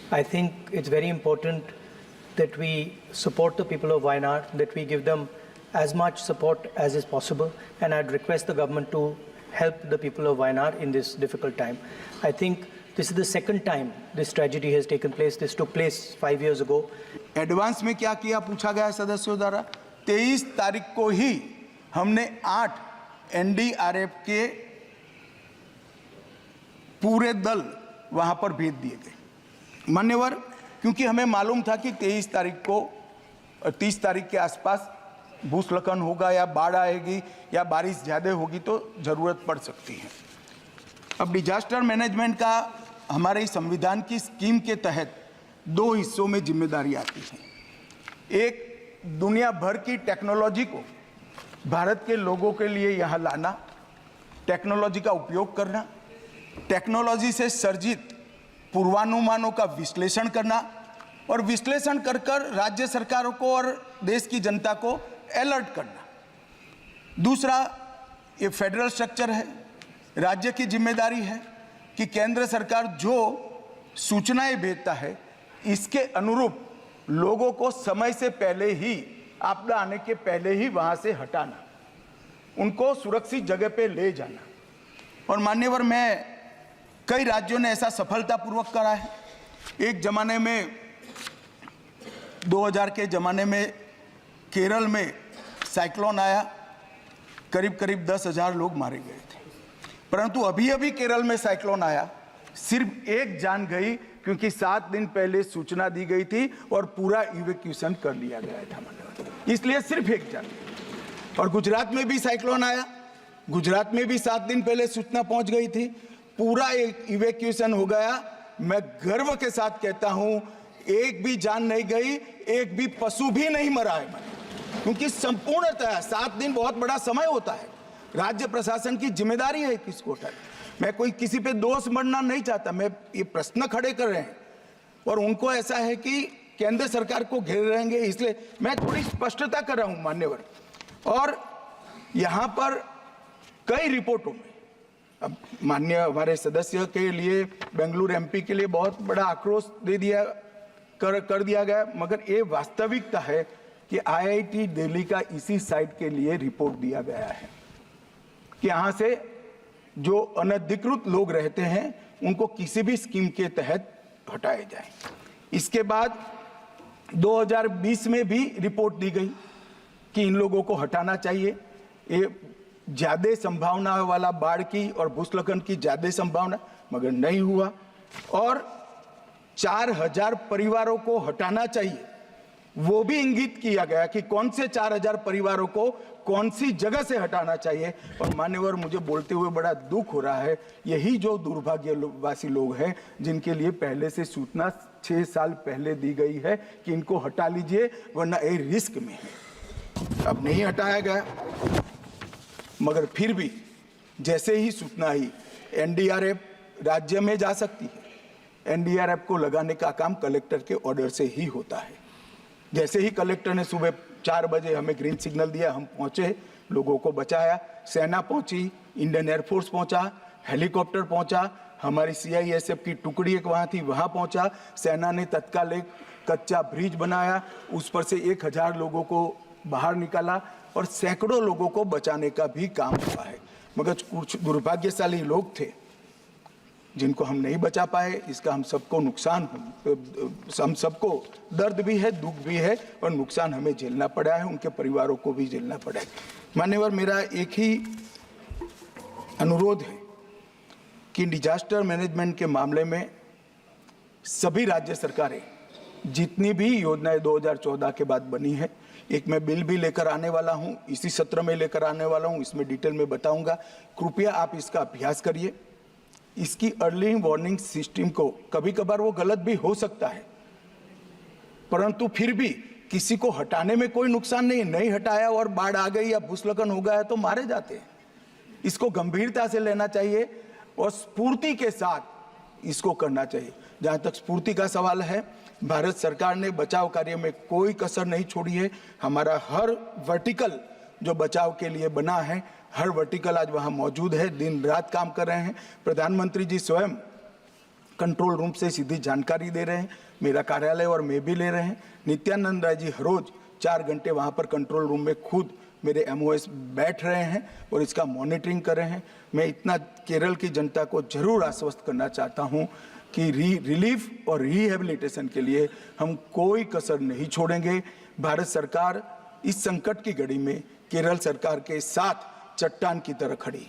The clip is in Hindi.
I think it's very important that we support the people of Wayanad, that we give them as much support as is possible, and I'd request the government to help the people of Wayanad in this difficult time. I think this is the second time this tragedy has taken place. This took place 5 years ago. Advance में क्या किया पूछा गया सदस्यों द्वारा। 23 तारीख को ही हमने 8 एनडीआरएफ के पूरे दल वहां पर भेज दिए गए। मान्यवर, क्योंकि हमें मालूम था कि 23 तारीख को 30 तारीख के आसपास भूस्खलन होगा या बाढ़ आएगी या बारिश ज़्यादा होगी तो ज़रूरत पड़ सकती है। अब डिजास्टर मैनेजमेंट का हमारे संविधान की स्कीम के तहत 2 हिस्सों में जिम्मेदारी आती है। एक, दुनिया भर की टेक्नोलॉजी को भारत के लोगों के लिए यहाँ लाना, टेक्नोलॉजी का उपयोग करना, टेक्नोलॉजी से सर्जित पूर्वानुमानों का विश्लेषण करना और विश्लेषण कर कर राज्य सरकारों को और देश की जनता को अलर्ट करना। दूसरा, ये फेडरल स्ट्रक्चर है, राज्य की जिम्मेदारी है कि केंद्र सरकार जो सूचनाएं भेजता है इसके अनुरूप लोगों को समय से पहले ही, आपदा आने के पहले ही वहां से हटाना, उनको सुरक्षित जगह पे ले जाना। और मान्यवर, मैं कई राज्यों ने ऐसा सफलतापूर्वक करा है। एक जमाने में 2000 के ज़माने में केरल में साइक्लोन आया, करीब करीब 10,000 लोग मारे गए थे। परंतु अभी अभी केरल में साइक्लोन आया, सिर्फ एक जान गई क्योंकि 7 दिन पहले सूचना दी गई थी और पूरा इवैक्यूएशन कर लिया गया था, इसलिए सिर्फ एक जान। और गुजरात में भी साइक्लोन आया, गुजरात में भी 7 दिन पहले सूचना पहुंच गई थी, पूरा इवैक्यूएशन हो गया। मैं गर्व के साथ कहता हूं, एक भी जान नहीं गई, एक भी पशु भी नहीं मरा है, क्योंकि संपूर्णतः 7 दिन बहुत बड़ा समय होता है। राज्य प्रशासन की जिम्मेदारी है किसको उठाए। मैं कोई किसी पे दोष मढ़ना नहीं चाहता, मैं ये प्रश्न खड़े कर रहे हैं और उनको ऐसा है कि केंद्र सरकार को घेर रहेंगे, इसलिए मैं थोड़ी स्पष्टता कर रहा हूं मान्यवर। और यहां पर कई रिपोर्टों में, अब माननीय हमारे सदस्य के लिए, बेंगलुरु एमपी के लिए बहुत बड़ा आक्रोश कर दिया गया, मगर ये वास्तविकता है कि आईआईटी दिल्ली का इसी साइट के लिए रिपोर्ट दिया गया है कि यहाँ से जो अनधिकृत लोग रहते हैं उनको किसी भी स्कीम के तहत हटाए जाए। इसके बाद 2020 में भी रिपोर्ट दी गई कि इन लोगों को हटाना चाहिए। ये ज़्यादा संभावना वाला बाढ़ की और भूस्खलन की ज़्यादा संभावना, मगर नहीं हुआ। और 4000 परिवारों को हटाना चाहिए, वो भी इंगित किया गया कि कौन से 4000 परिवारों को कौन सी जगह से हटाना चाहिए। और मान्यवर, मुझे बोलते हुए बड़ा दुख हो रहा है, यही जो दुर्भाग्यवासी लोग हैं जिनके लिए पहले से सूचना 6 साल पहले दी गई है कि इनको हटा लीजिए वरना ये रिस्क में है। अब नहीं हटाया गया, मगर फिर भी जैसे ही सूचना आई, एनडीआरएफ राज्य में जा सकती है। एनडीआरएफ को लगाने का काम कलेक्टर के ऑर्डर से ही होता है। जैसे ही कलेक्टर ने सुबह 4 बजे हमें ग्रीन सिग्नल दिया, हम पहुंचे, लोगों को बचाया। सेना पहुंची, इंडियन एयरफोर्स पहुंचा, हेलीकॉप्टर पहुंचा, हमारी सीआईएसएफ की टुकड़ी एक वहां थी, वहां पहुंचा। सेना ने तत्काल एक कच्चा ब्रिज बनाया, उस पर से 1000 लोगों को बाहर निकाला और सैकड़ों लोगों को बचाने का भी काम हुआ है। मगर कुछ दुर्भाग्यशाली लोग थे जिनको हम नहीं बचा पाए। इसका हम सबको नुकसान, हम सबको दर्द भी है, दुख भी है और नुकसान हमें झेलना पड़ा है, उनके परिवारों को भी झेलना पड़ा है। मान्यवर, मेरा एक ही अनुरोध है कि डिजास्टर मैनेजमेंट के मामले में सभी राज्य सरकारें जितनी भी योजनाएं 2014 के बाद बनी है, एक मैं बिल भी लेकर आने वाला हूं, इसी सत्र में लेकर आने वाला हूं, इसमें डिटेल में बताऊंगा। कृपया आप इसका अभ्यास करिए। इसकी अर्ली वार्निंग सिस्टम को, कभी कभार वो गलत भी हो सकता है, परंतु फिर भी किसी को हटाने में कोई नुकसान नहीं हटाया और बाढ़ आ गई या भूस्खलन हो गया तो मारे जाते हैं। इसको गंभीरता से लेना चाहिए और स्फूर्ति के साथ इसको करना चाहिए। जहां तक स्फूर्ति का सवाल है, भारत सरकार ने बचाव कार्य में कोई कसर नहीं छोड़ी है। हमारा हर वर्टिकल जो बचाव के लिए बना है, हर वर्टिकल आज वहां मौजूद है, दिन रात काम कर रहे हैं। प्रधानमंत्री जी स्वयं कंट्रोल रूम से सीधी जानकारी दे रहे हैं, मेरा कार्यालय और मैं भी ले रहे हैं। नित्यानंद राय जी हर रोज 4 घंटे वहाँ पर कंट्रोल रूम में खुद मेरे MOS बैठ रहे हैं और इसका मॉनिटरिंग कर रहे हैं। मैं इतना केरल की जनता को जरूर आश्वस्त करना चाहता हूं कि रिलीफ और रिहेबिलिटेशन के लिए हम कोई कसर नहीं छोड़ेंगे। भारत सरकार इस संकट की घड़ी में केरल सरकार के साथ चट्टान की तरह खड़ी।